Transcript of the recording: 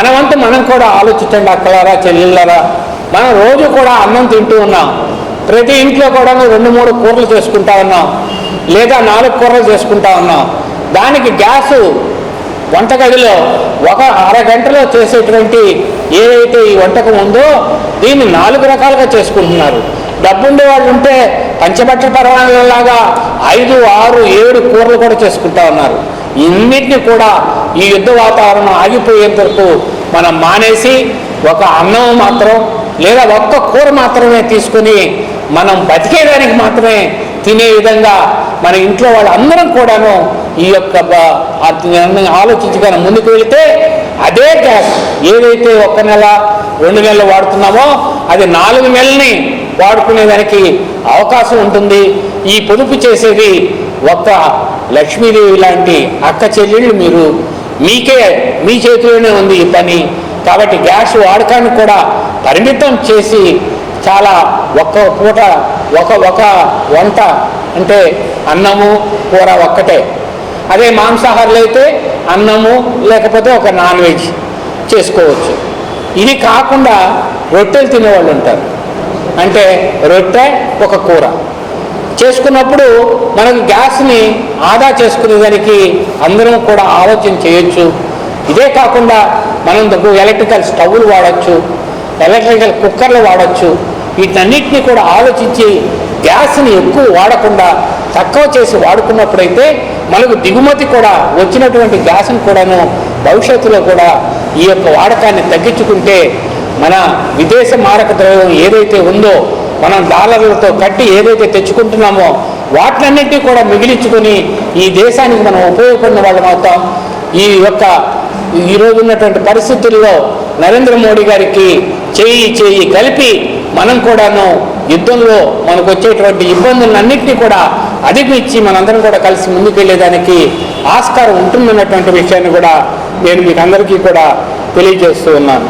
మనమంతా మనం కూడా ఆలోచించండి అక్కలారా చెల్లెళ్ళారా. మనం రోజు కూడా అన్నం తింటూ ఉన్నాం. ప్రతి ఇంట్లో కూడా 2-3 కూరలు చేసుకుంటా ఉన్నాం, లేదా 4 కూరలు చేసుకుంటా ఉన్నాం. దానికి గ్యాసు వంటగదిలో ఒక అరగంటలో చేసేటువంటి ఏదైతే ఈ వంటకం ఉందో దీన్ని 4 రకాలుగా చేసుకుంటున్నారు. డబ్బుండే వాళ్ళు ఉంటే పంచభక్ష పరమాణాలలాగా 5, 6, 7 కూరలు కూడా చేసుకుంటా ఉన్నారు. ఇన్నిటిని కూడా ఈ యుద్ధ వాతావరణం ఆగిపోయేంత వరకు మనం మానేసి ఒక అన్నం మాత్రం లేదా ఒక్క కూర మాత్రమే తీసుకుని మనం బతికేదానికి మాత్రమే తినే విధంగా మన ఇంట్లో వాళ్ళందరం కూడాను ఈ యొక్క ఆలోచించగానే ముందుకు వెళితే అదే గ్యాస్ ఏదైతే 1 నెల 2 నెలలు వాడుతున్నామో అది 4 నెలల్ని వాడుకునేదానికి అవకాశం ఉంటుంది. ఈ పొదుపు చేసేది ఒక్క లక్ష్మీదేవి లాంటి అక్క చెల్లెళ్ళు మీ చేతిలోనే ఉంది ఈ పని. కాబట్టి గ్యాస్ వాడకాన్ని కూడా పరిమితం చేసి చాలా ఒక్క పూట ఒక వంట అంటే అన్నము కూర ఒక్కటే. అదే మాంసాహారులు అయితే అన్నము లేకపోతే ఒక నాన్ వెజ్ చేసుకోవచ్చు. ఇది కాకుండా రొట్టెలు తినేవాళ్ళు ఉంటారు. అంటే రొట్టె ఒక కూర చేసుకున్నప్పుడు మనకు గ్యాస్ని ఆదా చేసుకునేదానికి అందరం కూడా ఆలోచన చేయొచ్చు. ఇదే కాకుండా మనం ఎలక్ట్రికల్ స్టవ్లు వాడచ్చు, ఎలక్ట్రికల్ కుక్కర్లు వాడచ్చు. వీటన్నిటిని కూడా ఆలోచించి గ్యాస్ని ఎక్కువ వాడకుండా తక్కువ చేసి వాడుకున్నప్పుడైతే మనకు దిగుమతి కూడా వచ్చినటువంటి గ్యాస్ని కూడాను భవిష్యత్తులో కూడా ఈ యొక్క వాడకాన్ని తగ్గించుకుంటే మన విదేశ మారక ద్రవ్యం ఏదైతే ఉందో మనం డాలర్లతో కట్టి ఏదైతే తెచ్చుకుంటున్నామో వాటినన్నింటినీ కూడా మిగిలించుకొని ఈ దేశానికి మనం ఉపయోగపడిన వాళ్ళం అవుతాం. ఈ రోజు ఉన్నటువంటి పరిస్థితుల్లో నరేంద్ర మోడీ గారికి చేయి కలిపి మనం కూడాను యుద్ధంలో మనకు వచ్చేటువంటి ఇబ్బందులన్నింటినీ కూడా అధిగమించి మనందరం కూడా కలిసి ముందుకెళ్ళేదానికి ఆస్కారం ఉంటుందన్నటువంటి విషయాన్ని కూడా నేను మీకు అందరికీ కూడా తెలియజేస్తూ ఉన్నాను.